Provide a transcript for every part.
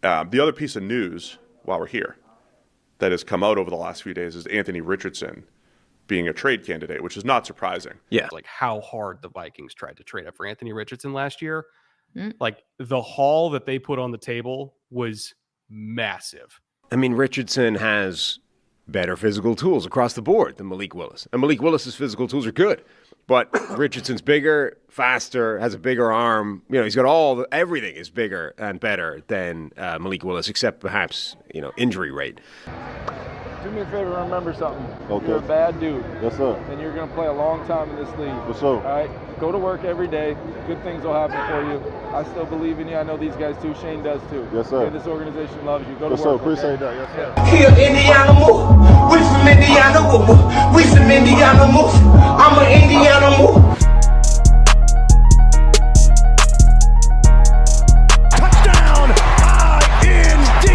The other piece of news while we're here that has come out over the last few days is Anthony Richardson being a trade candidate, which is not surprising. Yeah. Like how hard the Vikings tried to trade up for Anthony Richardson last year. Like the haul that they put on the table was massive. I mean, Richardson has better physical tools across the board than Malik Willis. And Malik Willis's physical tools are good. But Richardson's bigger, faster, has a bigger arm. You know, he's got everything is bigger and better than Malik Willis, except perhaps, injury rate. Do me a favor, remember something. Okay. You're a bad dude. Yes, sir. And you're going to play a long time in this league. For sure. All right? Go to work every day. Good things will happen for you. I still believe in you. I know these guys too. Shane does too. Yes, sir. Okay, this organization loves you. Go to For sure. work. Appreciate Okay? that. Yes, sir. Here, Indiana move. We from Indiana move. We some Indiana move. I'm an Indiana move. Touchdown, I-N-D-Y.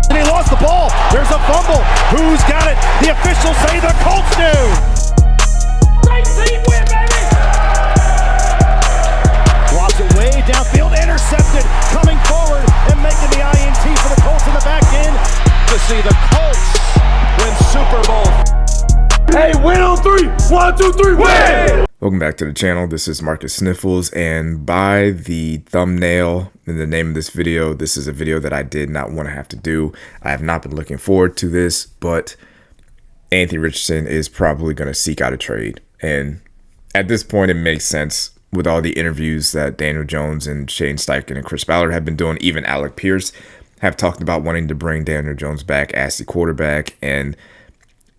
And he lost the ball. There's a fumble. Who's got it? The officials say the Colts do. Great team win, baby. Lobs it way downfield, intercepted, coming forward and making the INT for the Colts in the back end. To see the Colts win Super Bowl. Hey, win on three. 1, 2, 3, win! Welcome back to the channel. This is Marcus Sniffles, and by the thumbnail and the name of this video, this is a video that I did not want to have to do. I have not been looking forward to this, but Anthony Richardson is probably going to seek out a trade. And at this point, it makes sense with all the interviews that Daniel Jones and Shane Steichen and Chris Ballard have been doing. Even Alec Pierce have talked about wanting to bring Daniel Jones back as the quarterback, and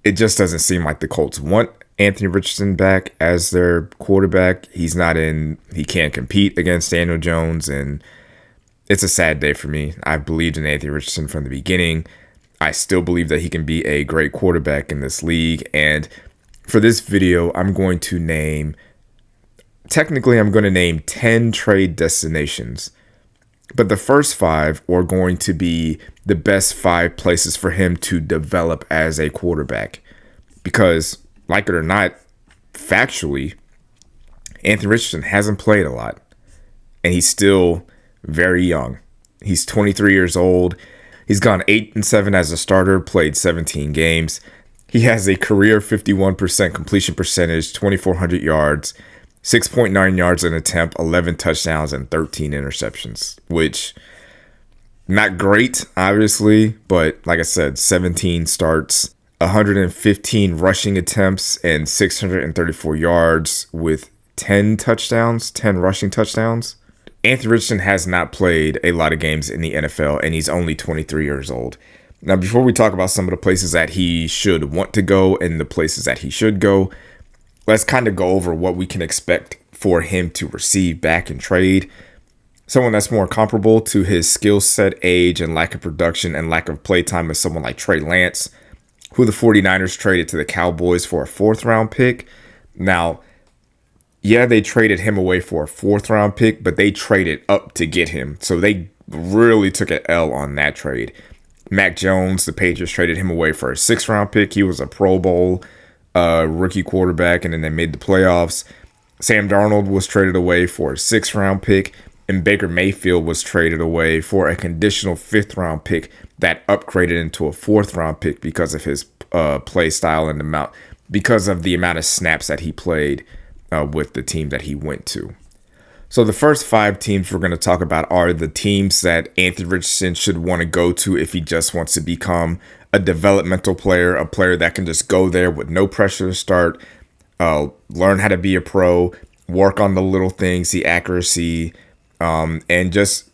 it just doesn't seem like the Colts want Anthony Richardson back as their quarterback. He can't compete against Daniel Jones, and it's a sad day for me. I've believed in Anthony Richardson from the beginning. I still believe that he can be a great quarterback in this league, and for this video, I'm going to name 10 trade destinations, but the first 5 are going to be the best 5 places for him to develop as a quarterback. Because, like it or not, factually, Anthony Richardson hasn't played a lot, and he's still very young. He's 23 years old. He's gone 8-7 as a starter, played 17 games. He has a career 51% completion percentage, 2,400 yards, 6.9 yards an attempt, 11 touchdowns, and 13 interceptions, which not great, obviously, but like I said, 17 starts, 115 rushing attempts, and 634 yards with 10 rushing touchdowns. Anthony Richardson has not played a lot of games in the NFL, and he's only 23 years old. Now, before we talk about some of the places that he should want to go and the places that he should go, let's kind of go over what we can expect for him to receive back in trade. Someone that's more comparable to his skill set, age, and lack of production and lack of play time is someone like Trey Lance, who the 49ers traded to the Cowboys for a 4th-round pick. Now, yeah, they traded him away for a 4th-round pick, but they traded up to get him. So they really took an L on that trade. Mac Jones, the Patriots traded him away for a 6th-round pick. He was a Pro Bowl rookie quarterback, and then they made the playoffs. Sam Darnold was traded away for a 6th-round pick, and Baker Mayfield was traded away for a conditional 5th-round pick that upgraded into a 4th-round pick because of his play style and because of the amount of snaps that he played with the team that he went to. So the first 5 teams we're going to talk about are the teams that Anthony Richardson should want to go to if he just wants to become a developmental player, a player that can just go there with no pressure to start, learn how to be a pro, work on the little things, the accuracy, and just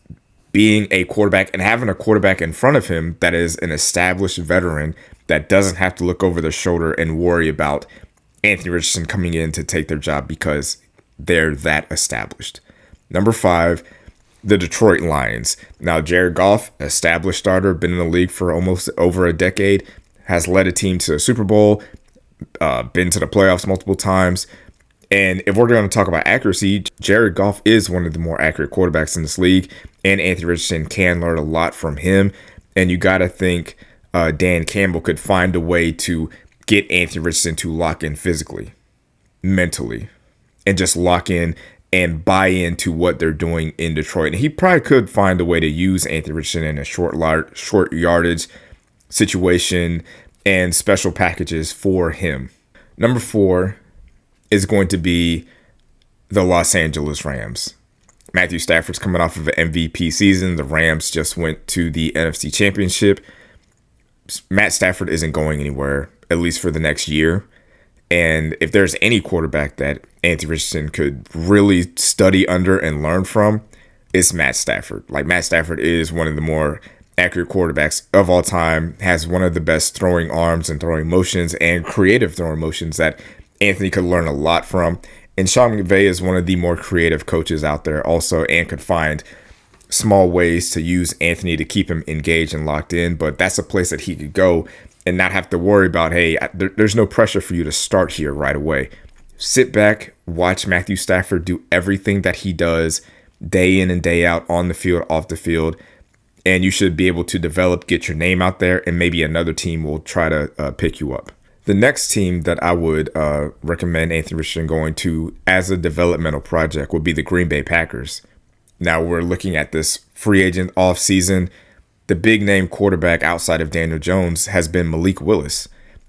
being a quarterback and having a quarterback in front of him that is an established veteran that doesn't have to look over their shoulder and worry about Anthony Richardson coming in to take their job because they're that established. Number 5, the Detroit Lions. Now, Jared Goff, established starter, been in the league for almost over a decade, has led a team to a Super Bowl, been to the playoffs multiple times. And if we're going to talk about accuracy, Jared Goff is one of the more accurate quarterbacks in this league, and Anthony Richardson can learn a lot from him. And you got to think Dan Campbell could find a way to get Anthony Richardson to lock in physically, mentally, and just lock in and buy into what they're doing in Detroit. And he probably could find a way to use Anthony Richardson in a short yardage situation and special packages for him. Number 4 is going to be the Los Angeles Rams. Matthew Stafford's coming off of an MVP season. The Rams just went to the NFC Championship. Matt Stafford isn't going anywhere, at least for the next year. And if there's any quarterback that Anthony Richardson could really study under and learn from, it's Matt Stafford. Like, Matt Stafford is one of the more accurate quarterbacks of all time, has one of the best throwing arms and throwing motions and creative throwing motions that Anthony could learn a lot from. And Sean McVay is one of the more creative coaches out there also, and could find small ways to use Anthony to keep him engaged and locked in. But that's a place that he could go and not have to worry about, hey, there's no pressure for you to start here right away. Sit back, watch Matthew Stafford do everything that he does day in and day out, on the field, off the field, and you should be able to develop, get your name out there, and maybe another team will try to pick you up. The next team that I would recommend Anthony Richardson going to as a developmental project would be the Green Bay Packers. Now we're looking at this free agent offseason. The big name quarterback outside of Daniel Jones has been Malik Willis.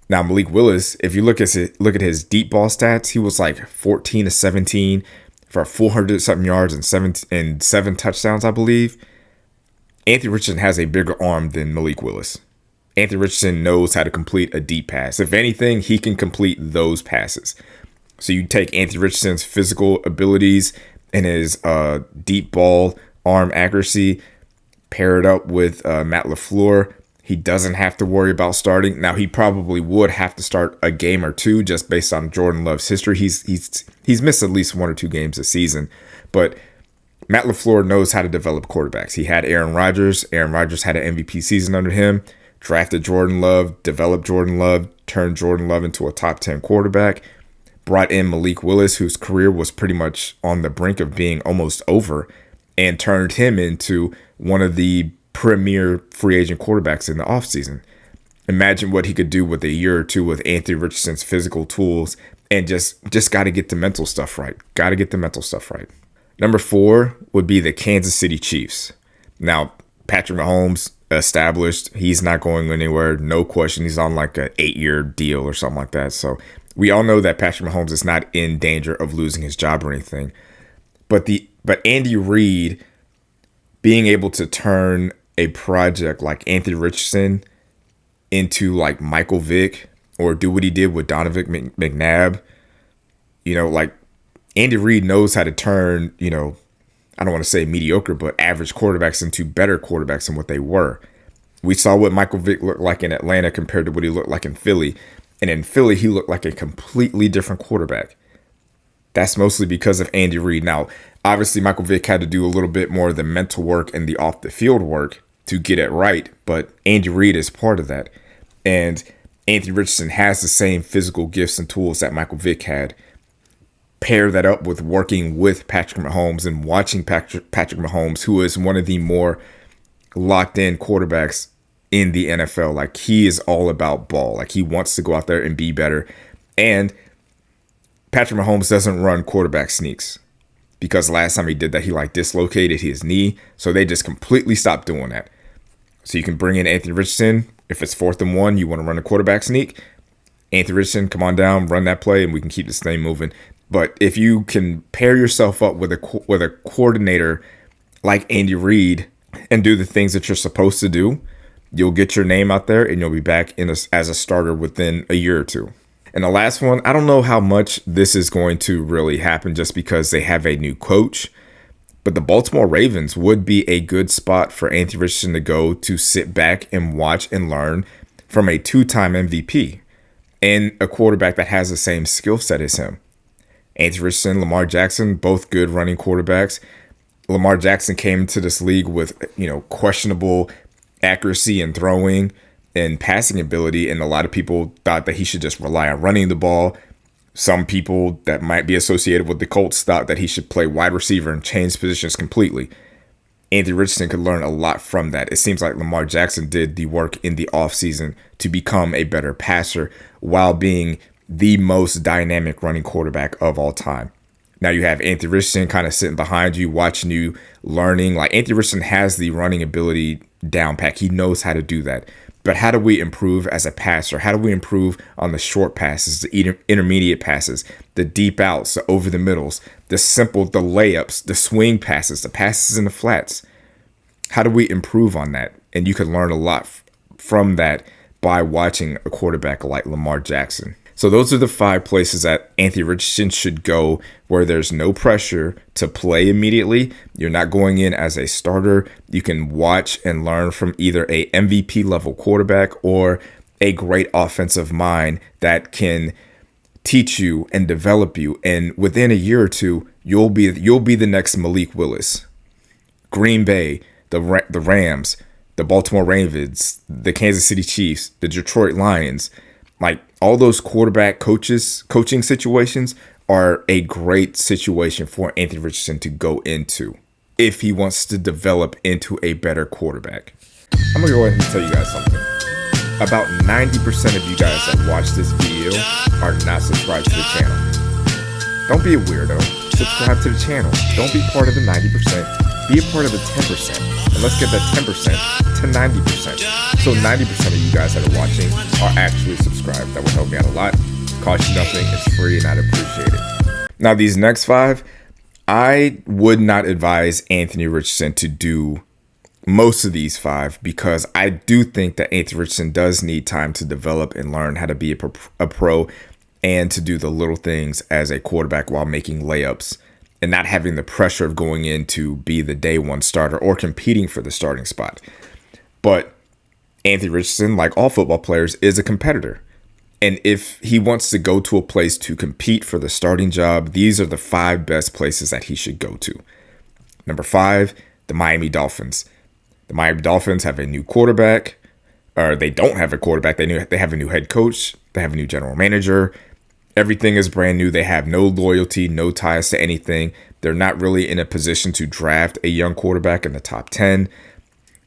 Now, Malik Willis, if you look at his deep ball stats, he was like 14 to 17 for 400 something yards and seven touchdowns, I believe. Anthony Richardson has a bigger arm than Malik Willis. Anthony Richardson knows how to complete a deep pass. If anything, he can complete those passes. So you take Anthony Richardson's physical abilities and his deep ball arm accuracy, pair it up with Matt LaFleur. He doesn't have to worry about starting. Now, he probably would have to start a game or two just based on Jordan Love's history. He's missed at least 1 or 2 games this season. But Matt LaFleur knows how to develop quarterbacks. He had Aaron Rodgers. Aaron Rodgers had an MVP season under him. Drafted Jordan Love, developed Jordan Love, turned Jordan Love into a top 10 quarterback. Brought in Malik Willis, whose career was pretty much on the brink of being almost over, and turned him into one of the premier free agent quarterbacks in the offseason. Imagine what he could do with a year or two with Anthony Richardson's physical tools, and just got to get the mental stuff right. Got to get the mental stuff right. Number 4 would be the Kansas City Chiefs. Now, Patrick Mahomes established. He's not going anywhere. No question. He's on like an 8-year deal or something like that. So we all know that Patrick Mahomes is not in danger of losing his job or anything. But Andy Reid being able to turn a project like Anthony Richardson into like Michael Vick, or do what he did with Donovan McNabb, like Andy Reid knows how to turn, I don't want to say mediocre, but average quarterbacks into better quarterbacks than what they were. We saw what Michael Vick looked like in Atlanta compared to what he looked like in Philly. And in Philly, he looked like a completely different quarterback. That's mostly because of Andy Reid. Now, obviously, Michael Vick had to do a little bit more of the mental work and the off-the-field work to get it right, but Andy Reid is part of that. And Anthony Richardson has the same physical gifts and tools that Michael Vick had. Pair that up with working with Patrick Mahomes and watching Patrick Mahomes, who is one of the more locked-in quarterbacks in the NFL. Like, he is all about ball. Like, he wants to go out there and be better. And Patrick Mahomes doesn't run quarterback sneaks, because last time he did that, he dislocated his knee. So they just completely stopped doing that. So you can bring in Anthony Richardson. If it's 4th and 1, you want to run a quarterback sneak, Anthony Richardson, come on down, run that play, and we can keep this thing moving. But if you can pair yourself up with a coordinator like Andy Reid and do the things that you're supposed to do, you'll get your name out there and you'll be back as a starter within a year or two. And the last one, I don't know how much this is going to really happen just because they have a new coach, but the Baltimore Ravens would be a good spot for Anthony Richardson to go to sit back and watch and learn from a 2-time MVP and a quarterback that has the same skill set as him. Anthony Richardson, Lamar Jackson, both good running quarterbacks. Lamar Jackson came into this league with, questionable accuracy and throwing and passing ability, and a lot of people thought that he should just rely on running the ball. Some people that might be associated with the Colts thought that he should play wide receiver and change positions completely. Anthony Richardson could learn a lot from that. It seems like Lamar Jackson did the work in the offseason to become a better passer while being the most dynamic running quarterback of all time. Now you have Anthony Richardson kind of sitting behind you, watching you, learning. Like Anthony Richardson has the running ability down pat. He knows how to do that. But how do we improve as a passer? How do we improve on the short passes, the intermediate passes, the deep outs, the over the middles, the layups, the swing passes, the passes in the flats? How do we improve on that? And you can learn a lot from that by watching a quarterback like Lamar Jackson. So those are the 5 places that Anthony Richardson should go where there's no pressure to play immediately. You're not going in as a starter. You can watch and learn from either a MVP level quarterback or a great offensive mind that can teach you and develop you. And within a year or two, you'll be the next Malik Willis. Green Bay, the Rams, the Baltimore Ravens, the Kansas City Chiefs, the Detroit Lions, like all those quarterback coaching situations are a great situation for Anthony Richardson to go into if he wants to develop into a better quarterback. I'm going to go ahead and tell you guys something. About 90% of you guys that watch this video are not subscribed to the channel. Don't be a weirdo. Subscribe to the channel. Don't be part of the 90%. Be a part of the 10%. And let's get that 10% to 90%. So 90% of you guys that are watching are actually subscribed. That would help me out a lot. Cost you nothing. It's free and I'd appreciate it. Now, these next 5, I would not advise Anthony Richardson to do most of these 5 because I do think that Anthony Richardson does need time to develop and learn how to be a pro and to do the little things as a quarterback while making layups and not having the pressure of going in to be the day one starter or competing for the starting spot. But Anthony Richardson, like all football players, is a competitor. And if he wants to go to a place to compete for the starting job, these are the 5 best places that he should go to. Number 5, the Miami Dolphins. The Miami Dolphins have a new quarterback, or they don't have a quarterback. They have a new head coach. They have a new general manager. Everything is brand new. They have no loyalty, no ties to anything. They're not really in a position to draft a young quarterback in the top 10.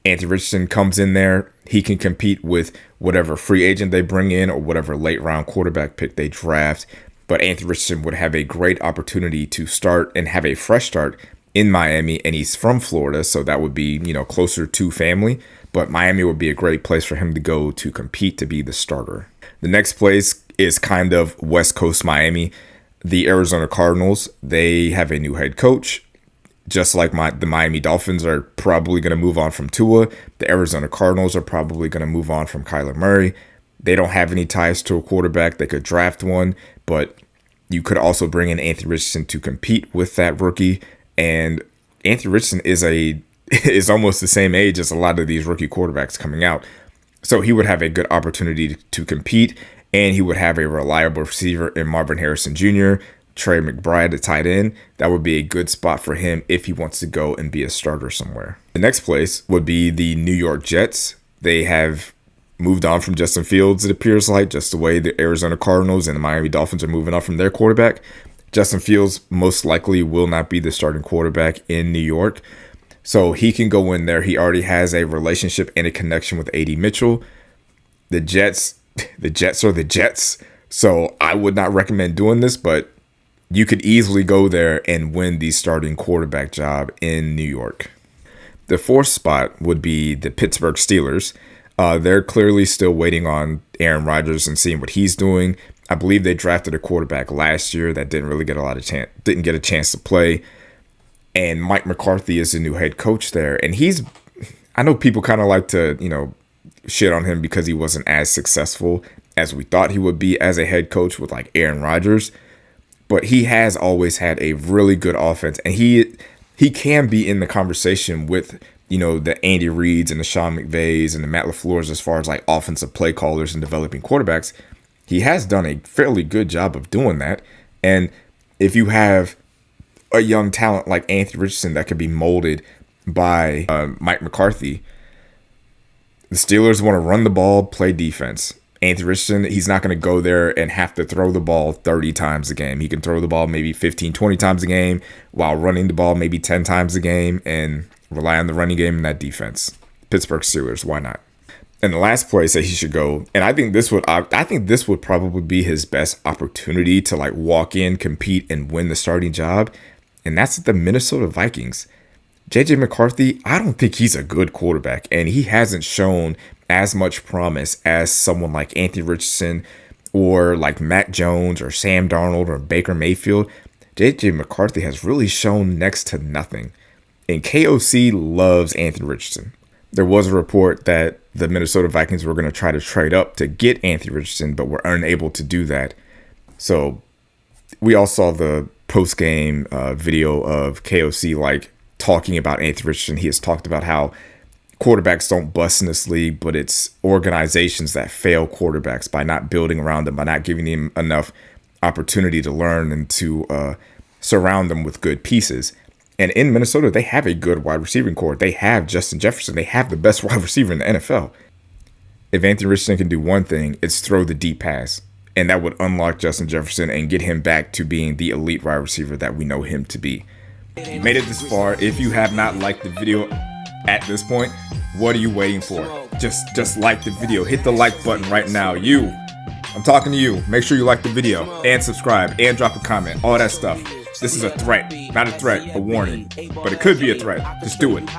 Anthony Richardson comes in there. He can compete with whatever free agent they bring in or whatever late round quarterback pick they draft. But Anthony Richardson would have a great opportunity to start and have a fresh start in Miami. And he's from Florida, so that would be, closer to family. But Miami would be a great place for him to go to compete to be the starter. The next place is kind of West Coast Miami. The Arizona Cardinals, they have a new head coach. Just like the Miami Dolphins are probably going to move on from Tua, the Arizona Cardinals are probably going to move on from Kyler Murray. They don't have any ties to a quarterback. They could draft one, but you could also bring in Anthony Richardson to compete with that rookie. And Anthony Richardson is almost the same age as a lot of these rookie quarterbacks coming out. So he would have a good opportunity to compete, and he would have a reliable receiver in Marvin Harrison Jr., Trey McBride at tight end. That would be a good spot for him if he wants to go and be a starter somewhere. The next place would be the New York Jets. They have moved on from Justin Fields, it appears like, just the way the Arizona Cardinals and the Miami Dolphins are moving on from their quarterback. Justin Fields most likely will not be the starting quarterback in New York. So he can go in there. He already has a relationship and a connection with A.D. Mitchell. The Jets are the Jets. So I would not recommend doing this, but you could easily go there and win the starting quarterback job in New York. The 4th spot would be the Pittsburgh Steelers. They're clearly still waiting on Aaron Rodgers and seeing what he's doing. I believe they drafted a quarterback last year that didn't really get a chance to play. And Mike McCarthy is the new head coach there. And I know people kind of like to, shit on him because he wasn't as successful as we thought he would be as a head coach with like Aaron Rodgers. But he has always had a really good offense, and he can be in the conversation with, the Andy Reids and the Sean McVays and the Matt LaFleur's as far as like offensive play callers and developing quarterbacks. He has done a fairly good job of doing that. And if you have a young talent like Anthony Richardson that could be molded by Mike McCarthy, the Steelers want to run the ball, play defense. Anthony Richardson, he's not going to go there and have to throw the ball 30 times a game. He can throw the ball maybe 15, 20 times a game while running the ball maybe 10 times a game and rely on the running game and that defense. Pittsburgh Steelers, why not? And the last place that he should go, and I think this would probably be his best opportunity to like walk in, compete, and win the starting job, and that's the Minnesota Vikings. JJ McCarthy, I don't think he's a good quarterback, and he hasn't shown as much promise as someone like Anthony Richardson or like Matt Jones or Sam Darnold or Baker Mayfield. JJ McCarthy has really shown next to nothing, and KOC loves Anthony Richardson. There was a report that the Minnesota Vikings were going to try to trade up to get Anthony Richardson, but were unable to do that. So we all saw the post-game video of KOC like talking about Anthony Richardson. He has talked about how quarterbacks don't bust in this league, but it's organizations that fail quarterbacks by not building around them, by not giving them enough opportunity to learn and to surround them with good pieces. And in Minnesota, they have a good wide receiving core. They have Justin Jefferson. They have the best wide receiver in the NFL. If Anthony Richardson can do one thing, it's throw the deep pass. And that would unlock Justin Jefferson and get him back to being the elite wide receiver that we know him to be. You made it this far. If you have not liked the video at this point, what are you waiting for? Just like the video. Hit the like button right now. I'm talking to you. Make sure you like the video and subscribe and drop a comment. All that stuff. This is a threat. Not a threat, a warning. But it could be a threat. Just do it.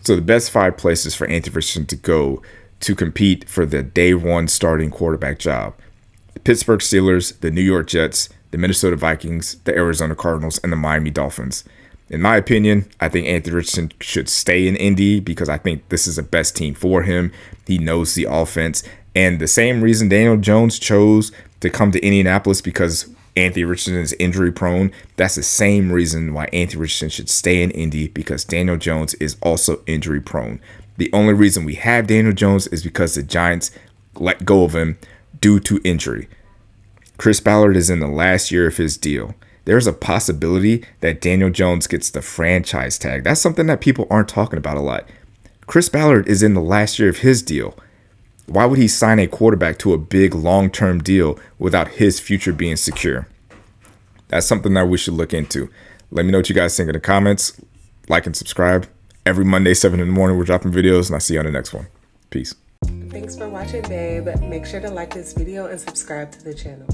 So the best 5 places for Anthony Richardson to go to compete for the day one starting quarterback job: the Pittsburgh Steelers, the New York Jets, the Minnesota Vikings, the Arizona Cardinals, and the Miami Dolphins. In my opinion, I think Anthony Richardson should stay in Indy because I think this is the best team for him. He knows the offense. And the same reason Daniel Jones chose to come to Indianapolis, because Anthony Richardson is injury prone, that's the same reason why Anthony Richardson should stay in Indy, because Daniel Jones is also injury prone. The only reason we have Daniel Jones is because the Giants let go of him due to injury. Chris Ballard is in the last year of his deal. There's a possibility that Daniel Jones gets the franchise tag. That's something that people aren't talking about a lot. Chris Ballard is in the last year of his deal. Why would he sign a quarterback to a big long-term deal without his future being secure? That's something that we should look into. Let me know what you guys think in the comments. Like and subscribe. Every Monday, 7 in the morning, we're dropping videos, and I'll see you on the next one. Peace. Thanks for watching, babe. Make sure to like this video and subscribe to the channel.